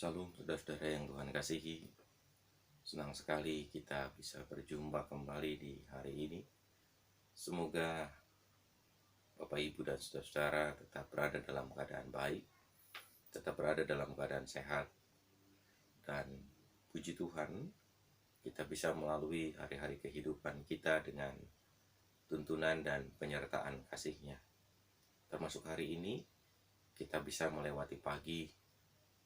Salam saudara-saudara yang Tuhan kasihi. Senang sekali kita bisa berjumpa kembali di hari ini. Semoga Bapak, Ibu, dan saudara-saudara tetap berada dalam keadaan baik, tetap berada dalam keadaan sehat. Dan puji Tuhan, kita bisa melalui hari-hari kehidupan kita dengan tuntunan dan penyertaan kasih-Nya. Termasuk hari ini, kita bisa melewati pagi,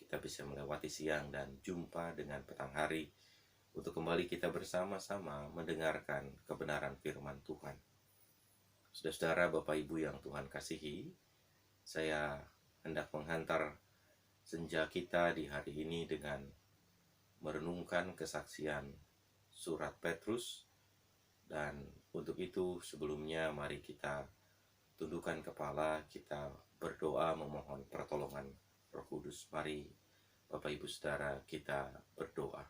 kita bisa melewati siang dan jumpa dengan petang hari untuk kembali kita bersama-sama mendengarkan kebenaran firman Tuhan. Saudara-saudara, Bapak Ibu yang Tuhan kasihi, saya hendak menghantar senja kita di hari ini dengan merenungkan kesaksian surat Petrus. Dan untuk itu sebelumnya mari kita tundukkan kepala, kita berdoa memohon pertolongan Roh Kudus. Mari Bapak Ibu Saudara kita berdoa.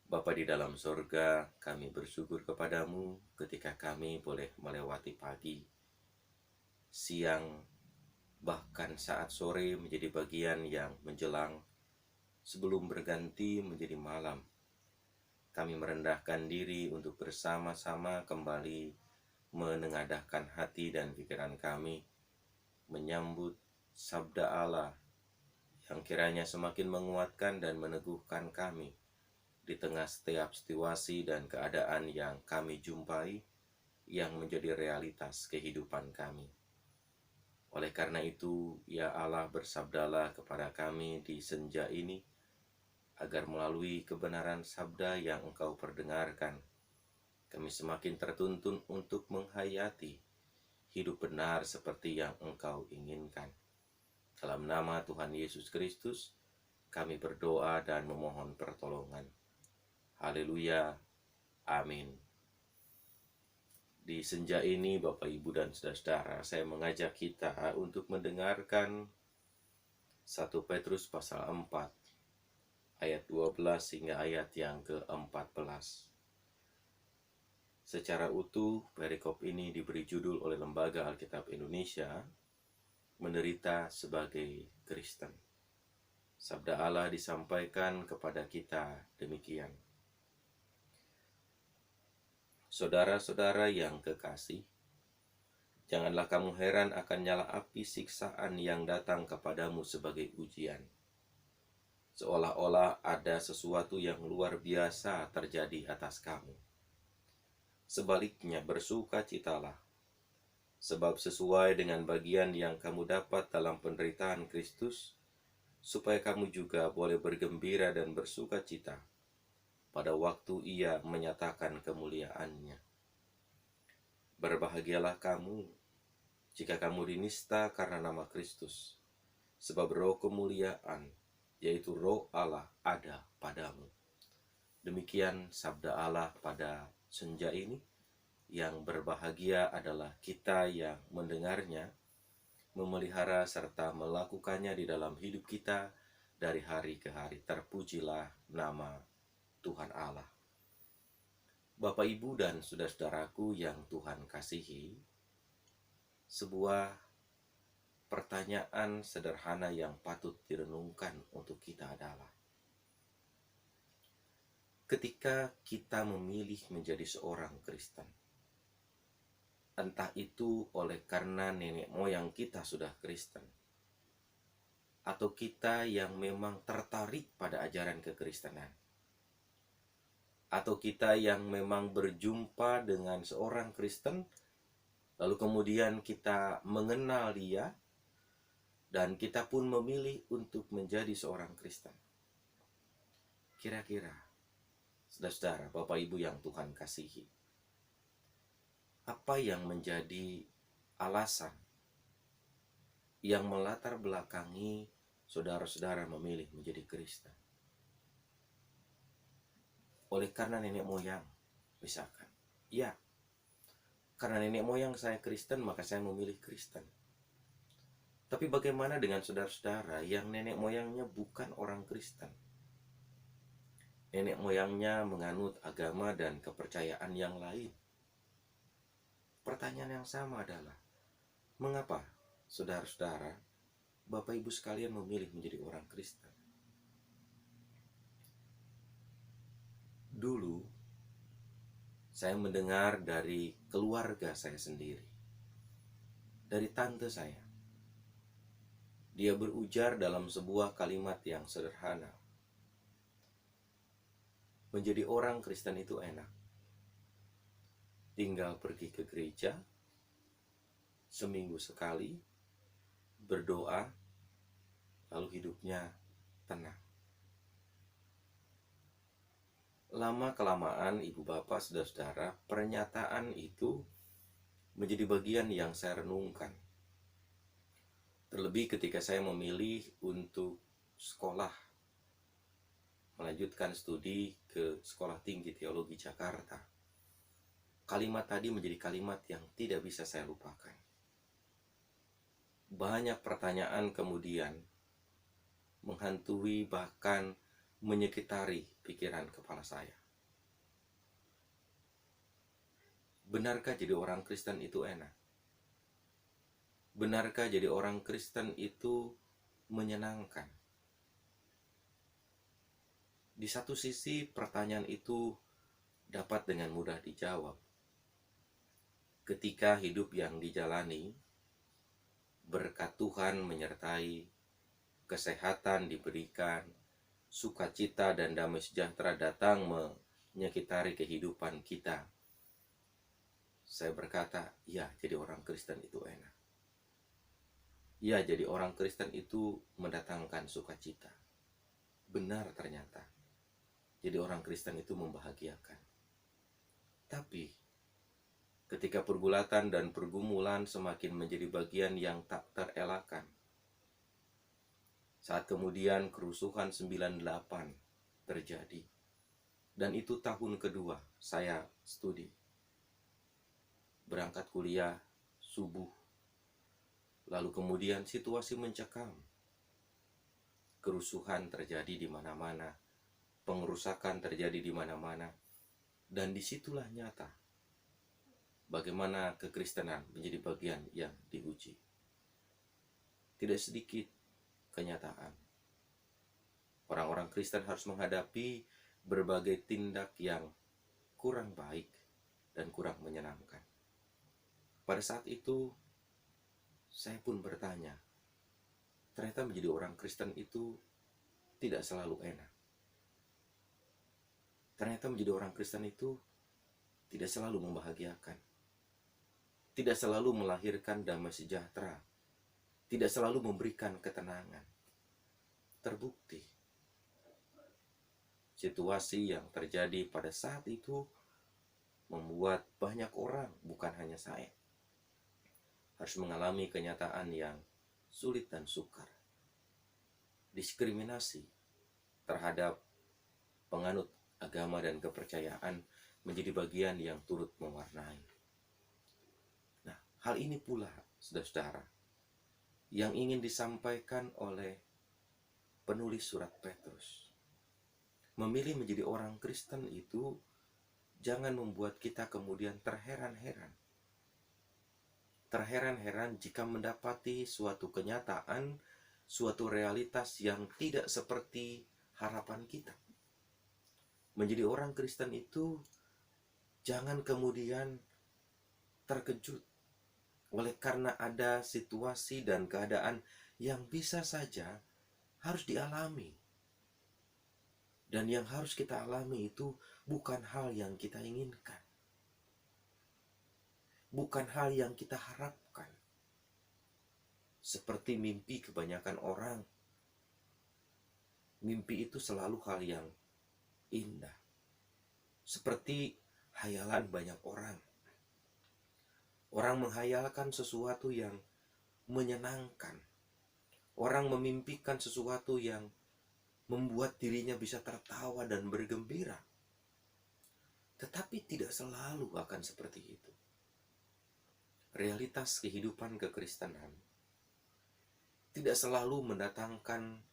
Bapa di dalam sorga, kami bersyukur kepadamu ketika kami boleh melewati pagi, siang, bahkan saat sore menjadi bagian yang menjelang sebelum berganti menjadi malam. Kami merendahkan diri untuk bersama-sama kembali menengadahkan hati dan pikiran kami, menyambut sabda Allah yang kiranya semakin menguatkan dan meneguhkan kami di tengah setiap situasi dan keadaan yang kami jumpai, yang menjadi realitas kehidupan kami. Oleh karena itu, ya Allah, bersabdalah kepada kami di senja ini, agar melalui kebenaran sabda yang Engkau perdengarkan, kami semakin tertuntun untuk menghayati hidup benar seperti yang Engkau inginkan. Dalam nama Tuhan Yesus Kristus, kami berdoa dan memohon pertolongan. Haleluya, amin. Di senja ini, Bapak, Ibu, dan saudara-saudara, saya mengajak kita untuk mendengarkan 1 Petrus pasal 4, ayat 12 hingga ayat yang ke-14. Secara utuh, perikop ini diberi judul oleh Lembaga Alkitab Indonesia, Menderita sebagai Kristen. Sabda Allah disampaikan kepada kita demikian. Saudara-saudara yang kekasih, janganlah kamu heran akan nyala api siksaan yang datang kepadamu sebagai ujian, seolah-olah ada sesuatu yang luar biasa terjadi atas kamu. Sebaliknya bersukacitalah, sebab sesuai dengan bagian yang kamu dapat dalam penderitaan Kristus, supaya kamu juga boleh bergembira dan bersukacita pada waktu Ia menyatakan kemuliaannya. Berbahagialah kamu jika kamu dinista karena nama Kristus, sebab roh kemuliaan, yaitu roh Allah, ada padamu. Demikian sabda Allah pada senja ini. Yang berbahagia adalah kita yang mendengarnya, memelihara serta melakukannya di dalam hidup kita dari hari ke hari. Terpujilah nama Tuhan Allah. Bapak, Ibu, dan saudara-saudaraku yang Tuhan kasihi, sebuah pertanyaan sederhana yang patut direnungkan untuk kita adalah, ketika kita memilih menjadi seorang Kristen, entah itu oleh karena nenek moyang kita sudah Kristen, atau kita yang memang tertarik pada ajaran kekristenan, atau kita yang memang berjumpa dengan seorang Kristen, lalu kemudian kita mengenal dia, dan kita pun memilih untuk menjadi seorang Kristen. Kira-kira, saudara-saudara, Bapak Ibu yang Tuhan kasihi, apa yang menjadi alasan yang melatar belakangi saudara-saudara memilih menjadi Kristen? Oleh karena nenek moyang, misalkan. Ya, karena nenek moyang saya Kristen, maka saya memilih Kristen. Tapi bagaimana dengan saudara-saudara yang nenek moyangnya bukan orang Kristen? Nenek moyangnya menganut agama dan kepercayaan yang lain. Pertanyaan yang sama adalah, mengapa saudara-saudara Bapak Ibu sekalian memilih menjadi orang Kristen? Dulu, saya mendengar dari keluarga saya sendiri, dari tante saya. Dia berujar dalam sebuah kalimat yang sederhana. Menjadi orang Kristen itu enak. Tinggal pergi ke gereja, seminggu sekali, berdoa, lalu hidupnya tenang. Lama-kelamaan, ibu bapak, saudara-saudara, pernyataan itu menjadi bagian yang saya renungkan. Terlebih ketika saya memilih untuk sekolah, melanjutkan studi ke Sekolah Tinggi Teologi Jakarta. Kalimat tadi menjadi kalimat yang tidak bisa saya lupakan. Banyak pertanyaan kemudian menghantui, bahkan menyekitari pikiran kepala saya. Benarkah jadi orang Kristen itu enak? Benarkah jadi orang Kristen itu menyenangkan? Di satu sisi pertanyaan itu dapat dengan mudah dijawab ketika hidup yang dijalani, berkat Tuhan menyertai, kesehatan diberikan, sukacita dan damai sejahtera datang menyekitari kehidupan kita. Saya berkata, ya, jadi orang Kristen itu enak. Ya, jadi orang Kristen itu mendatangkan sukacita. Benar ternyata. Jadi orang Kristen itu membahagiakan. Tapi ketika pergulatan dan pergumulan semakin menjadi bagian yang tak terelakkan, saat kemudian kerusuhan 98 terjadi, dan itu tahun kedua saya studi. Berangkat kuliah subuh, lalu kemudian situasi mencekam. Kerusuhan terjadi di mana-mana, pengerusakan terjadi di mana-mana, dan disitulah nyata bagaimana kekristenan menjadi bagian yang diuji. Tidak sedikit kenyataan. Orang-orang Kristen harus menghadapi berbagai tindak yang kurang baik dan kurang menyenangkan. Pada saat itu, saya pun bertanya, ternyata menjadi orang Kristen itu tidak selalu enak. Ternyata menjadi orang Kristen itu tidak selalu membahagiakan. Tidak selalu melahirkan damai sejahtera. Tidak selalu memberikan ketenangan. Terbukti, situasi yang terjadi pada saat itu membuat banyak orang, bukan hanya saya, harus mengalami kenyataan yang sulit dan sukar. Diskriminasi terhadap penganut agama dan kepercayaan menjadi bagian yang turut mewarnai. Nah, hal ini pula, saudara-saudara, yang ingin disampaikan oleh penulis surat Petrus. Memilih menjadi orang Kristen itu jangan membuat kita kemudian terheran-heran. Terheran-heran jika mendapati suatu kenyataan, suatu realitas yang tidak seperti harapan kita. Menjadi orang Kristen itu jangan kemudian terkejut oleh karena ada situasi dan keadaan yang bisa saja harus dialami. Dan yang harus kita alami itu bukan hal yang kita inginkan. Bukan hal yang kita harapkan. Seperti mimpi kebanyakan orang. Mimpi itu selalu hal yang indah. Seperti hayalan banyak orang. Orang menghayalkan sesuatu yang menyenangkan. Orang memimpikan sesuatu yang membuat dirinya bisa tertawa dan bergembira. Tetapi tidak selalu akan seperti itu. Realitas kehidupan kekristenan tidak selalu mendatangkan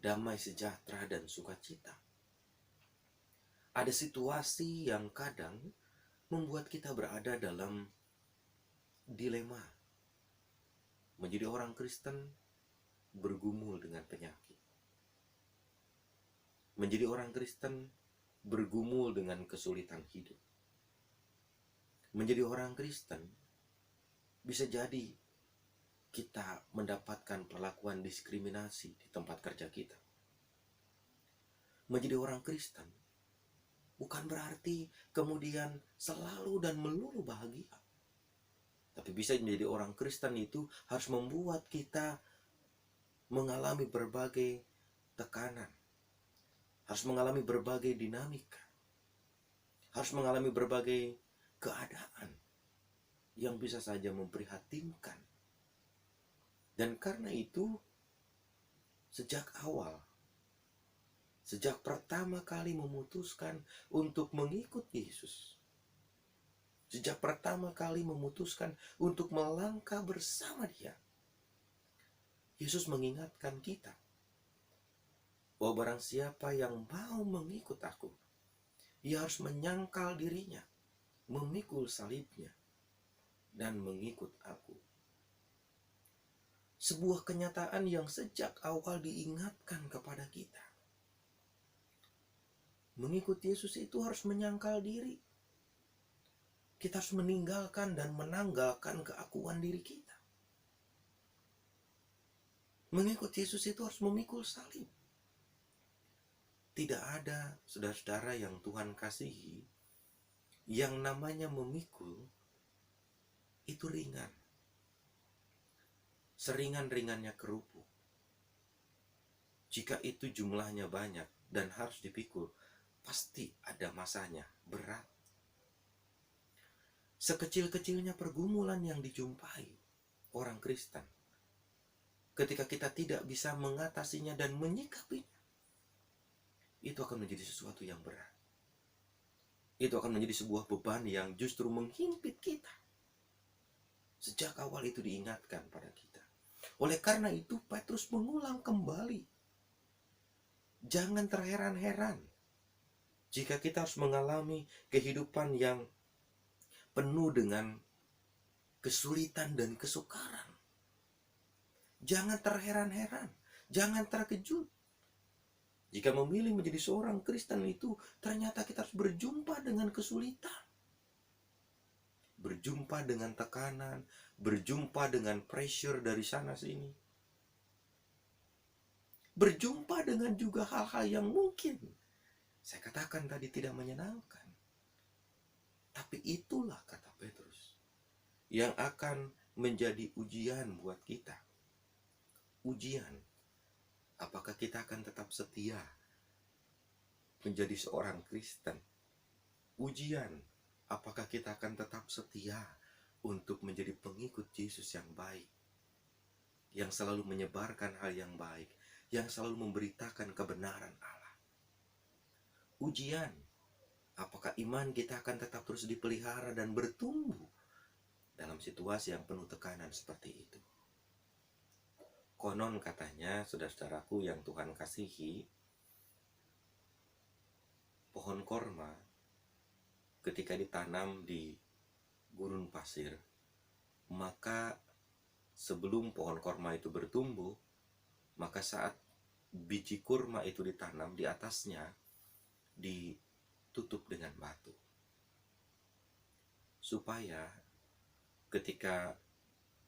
damai sejahtera dan sukacita. Ada situasi yang kadang membuat kita berada dalam dilema. Menjadi orang Kristen bergumul dengan penyakit. Menjadi orang Kristen bergumul dengan kesulitan hidup. Menjadi orang Kristen bisa jadi kita mendapatkan perlakuan diskriminasi di tempat kerja kita. Menjadi orang Kristen bukan berarti kemudian selalu dan melulu bahagia. Tapi bisa menjadi orang Kristen itu harus membuat kita mengalami berbagai tekanan. Harus mengalami berbagai dinamika. Harus mengalami berbagai keadaan yang bisa saja memprihatinkan. Dan karena itu, sejak awal, sejak pertama kali memutuskan untuk mengikut Yesus, sejak pertama kali memutuskan untuk melangkah bersama Dia, Yesus mengingatkan kita bahwa barang siapa yang mau mengikut aku, ia harus menyangkal dirinya, memikul salibnya, dan mengikut aku. Sebuah kenyataan yang sejak awal diingatkan kepada kita. Mengikut Yesus itu harus menyangkal diri. Kita harus meninggalkan dan menanggalkan keakuan diri kita. Mengikut Yesus itu harus memikul salib. Tidak ada saudara-saudara yang Tuhan kasihi yang namanya memikul itu ringan. Seringan-ringannya kerupuk. Jika itu jumlahnya banyak dan harus dipikul, pasti ada masanya berat. Sekecil-kecilnya pergumulan yang dijumpai orang Kristen, ketika kita tidak bisa mengatasinya dan menyikapinya, itu akan menjadi sesuatu yang berat. Itu akan menjadi sebuah beban yang justru menghimpit kita. Sejak awal itu diingatkan pada kita. Oleh karena itu Petrus mengulang kembali. Jangan terheran-heran jika kita harus mengalami kehidupan yang penuh dengan kesulitan dan kesukaran. Jangan terheran-heran, jangan terkejut. Jika memilih menjadi seorang Kristen itu, ternyata kita harus berjumpa dengan kesulitan. Berjumpa dengan tekanan, berjumpa dengan pressure dari sana sini. Berjumpa dengan juga hal-hal yang mungkin saya katakan tadi tidak menyenangkan. Tapi itulah kata Petrus yang akan menjadi ujian buat kita. Ujian, apakah kita akan tetap setia menjadi seorang Kristen? Ujian, apakah kita akan tetap setia untuk menjadi pengikut Yesus yang baik, yang selalu menyebarkan hal yang baik, yang selalu memberitakan kebenaran Allah? Ujian, apakah iman kita akan tetap terus dipelihara dan bertumbuh dalam situasi yang penuh tekanan seperti itu? Konon katanya, saudara-saudaraku yang Tuhan kasihi, pohon korma ketika ditanam di gurun pasir, maka sebelum pohon korma itu bertumbuh, maka saat biji kurma itu ditanam, di atasnya ditutup dengan batu. Supaya ketika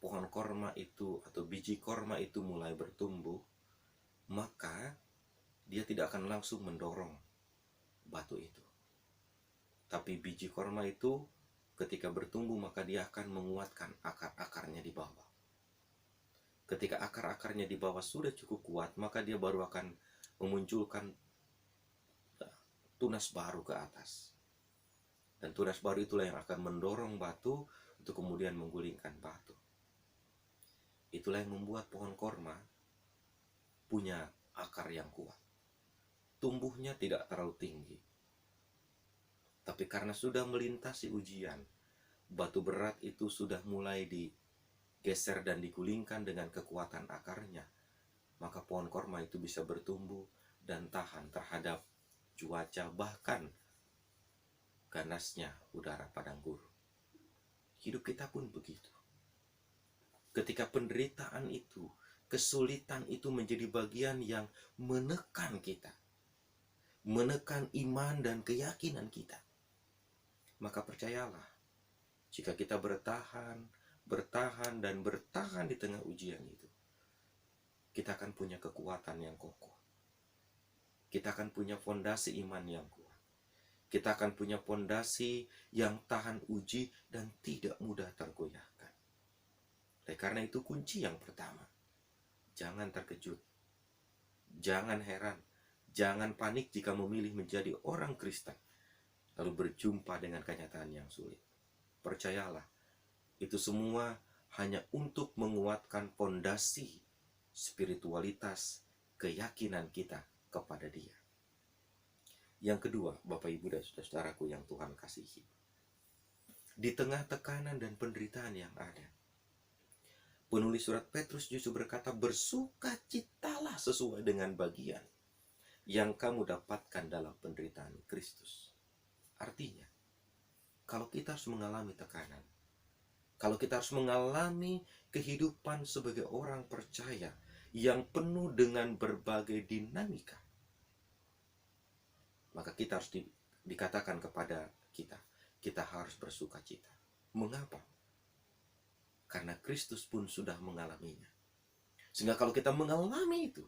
pohon korma itu atau biji korma itu mulai bertumbuh, maka dia tidak akan langsung mendorong batu itu. Tapi biji korma itu ketika bertumbuh, maka dia akan menguatkan akar-akarnya di bawah. Ketika akar-akarnya di bawah sudah cukup kuat, maka dia baru akan memunculkan tunas baru ke atas. Dan tunas baru itulah yang akan mendorong batu untuk kemudian menggulingkan batu. Itulah yang membuat pohon korma punya akar yang kuat. Tumbuhnya tidak terlalu tinggi. Tapi karena sudah melintasi ujian, batu berat itu sudah mulai digeser dan digulingkan dengan kekuatan akarnya, maka pohon korma itu bisa bertumbuh dan tahan terhadap cuaca, bahkan ganasnya udara padang gurun. Hidup kita pun begitu. Ketika penderitaan itu kesulitan itu menjadi bagian yang menekan kita, menekan iman dan keyakinan kita, maka percayalah, jika kita bertahan, dan bertahan di tengah ujian itu, kita akan punya kekuatan yang kokoh. Kita akan punya fondasi iman yang kuat. Kita akan punya fondasi yang tahan uji dan tidak mudah tergoyahkan. Oleh karena itu kunci yang pertama, jangan terkejut, jangan heran, jangan panik jika memilih menjadi orang Kristen, lalu berjumpa dengan kenyataan yang sulit. Percayalah, itu semua hanya untuk menguatkan fondasi spiritualitas keyakinan kita kepada Dia. Yang kedua, Bapak Ibu dan saudaraku yang Tuhan kasihi, di tengah tekanan dan penderitaan yang ada, penulis surat Petrus justru berkata, bersukacitalah sesuai dengan bagian yang kamu dapatkan dalam penderitaan Kristus. Artinya, kalau kita harus mengalami tekanan, kalau kita harus mengalami kehidupan sebagai orang percaya yang penuh dengan berbagai dinamika, maka kita harus dikatakan kepada kita harus bersukacita. Mengapa? Karena Kristus pun sudah mengalaminya. Sehingga kalau kita mengalami itu,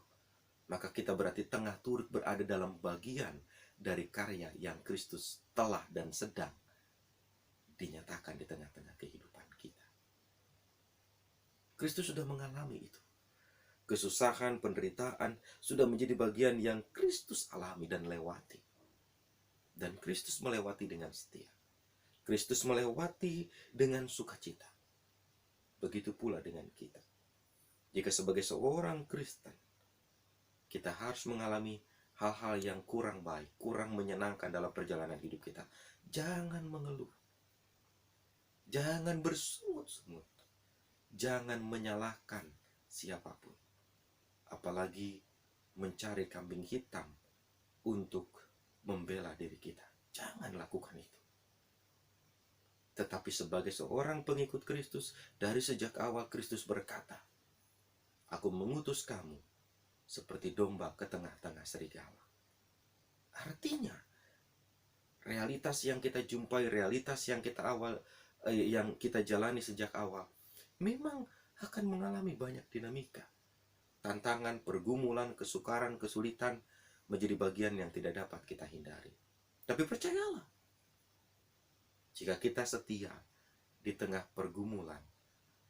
maka kita berarti tengah turut berada dalam bagian dari karya yang Kristus telah dan sedang dinyatakan di tengah-tengah kehidupan kita. Kristus sudah mengalami itu. Kesusahan, penderitaan sudah menjadi bagian yang Kristus alami dan lewati. Dan Kristus melewati dengan setia. Kristus melewati dengan sukacita. Begitu pula dengan kita. Jika sebagai seorang Kristen, kita harus mengalami hal-hal yang kurang baik, kurang menyenangkan dalam perjalanan hidup kita, jangan mengeluh. Jangan bersungut-sungut. Jangan menyalahkan siapapun. Apalagi mencari kambing hitam untuk membela diri kita. Jangan lakukan itu. Tetapi sebagai seorang pengikut Kristus, dari sejak awal Kristus berkata, aku mengutus kamu seperti domba ke tengah-tengah serigala. Artinya, realitas yang kita jumpai, realitas yang kita jalani sejak awal, memang akan mengalami banyak dinamika. Tantangan, pergumulan, kesukaran, kesulitan menjadi bagian yang tidak dapat kita hindari. Tapi percayalah, jika kita setia di tengah pergumulan,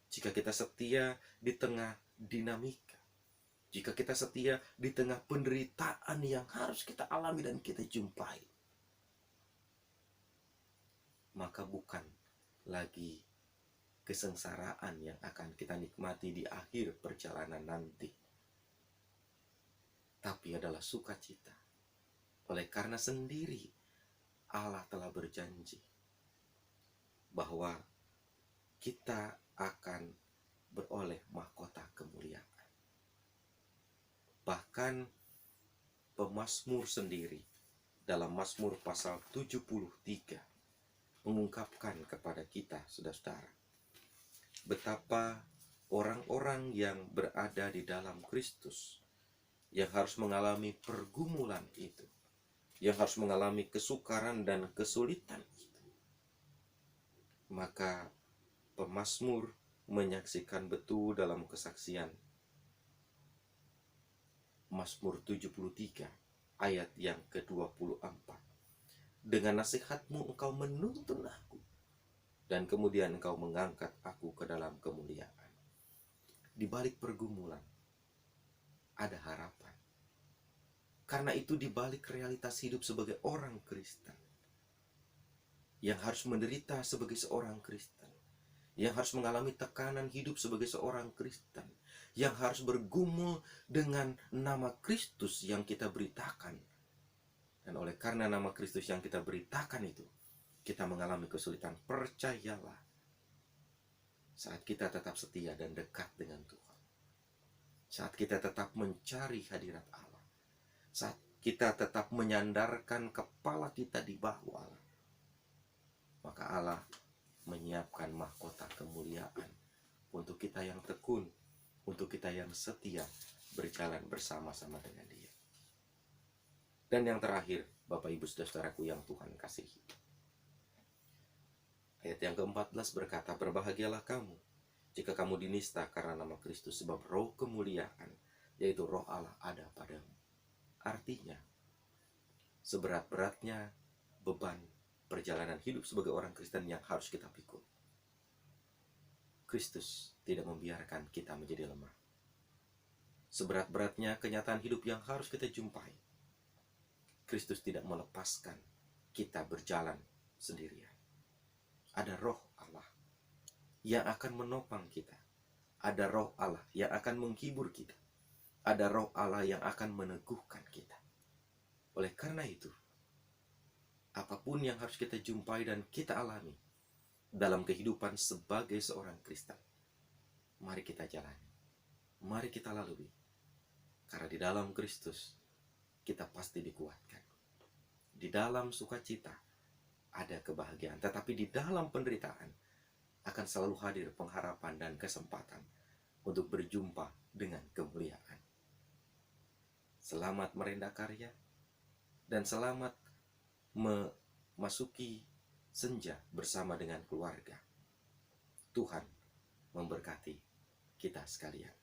jika kita setia di tengah dinamika, jika kita setia di tengah penderitaan yang harus kita alami dan kita jumpai, maka bukan lagi kesengsaraan yang akan kita nikmati di akhir perjalanan nanti, tapi adalah sukacita. Oleh karena sendiri Allah telah berjanji bahwa kita akan beroleh mahkota kemuliaan. Bahkan pemazmur sendiri dalam Mazmur pasal 73 mengungkapkan kepada kita, saudara-saudara, betapa orang-orang yang berada di dalam Kristus, yang harus mengalami pergumulan itu, yang harus mengalami kesukaran dan kesulitan itu, maka pemazmur menyaksikan betul dalam kesaksian Mazmur 73 ayat yang ke-24. Dengan nasihatmu engkau menuntun aku, dan kemudian engkau mengangkat aku ke dalam kemuliaan. Di balik pergumulan ada harapan. Karena itu di balik realitas hidup sebagai orang Kristen, yang harus menderita sebagai seorang Kristen, yang harus mengalami tekanan hidup sebagai seorang Kristen, yang harus bergumul dengan nama Kristus yang kita beritakan. Dan oleh karena nama Kristus yang kita beritakan itu, kita mengalami kesulitan. Percayalah, saat kita tetap setia dan dekat dengan Tuhan, saat kita tetap mencari hadirat Allah, saat kita tetap menyandarkan kepala kita di bahu Allah, maka Allah menyiapkan mahkota kemuliaan untuk kita yang tekun, untuk kita yang setia berjalan bersama-sama dengan Dia. Dan yang terakhir, Bapak Ibu Saudara-saudaraku yang Tuhan kasihi, ayat yang ke-14 berkata, berbahagialah kamu jika kamu dinista karena nama Kristus, sebab roh kemuliaan, yaitu roh Allah ada padamu. Artinya, seberat-beratnya beban perjalanan hidup sebagai orang Kristen yang harus kita pikul, Kristus tidak membiarkan kita menjadi lemah. Seberat-beratnya kenyataan hidup yang harus kita jumpai, Kristus tidak melepaskan kita berjalan sendirian. Ada roh Allah yang akan menopang kita. Ada roh Allah yang akan menghibur kita. Ada roh Allah yang akan meneguhkan kita. Oleh karena itu, apapun yang harus kita jumpai dan kita alami dalam kehidupan sebagai seorang Kristen, mari kita jalani, mari kita lalui. Karena di dalam Kristus kita pasti dikuatkan. Di dalam sukacita ada kebahagiaan, tetapi di dalam penderitaan akan selalu hadir pengharapan dan kesempatan untuk berjumpa dengan kemuliaan. Selamat merendah karya dan selamat memasuki senja bersama dengan keluarga. Tuhan memberkati kita sekalian.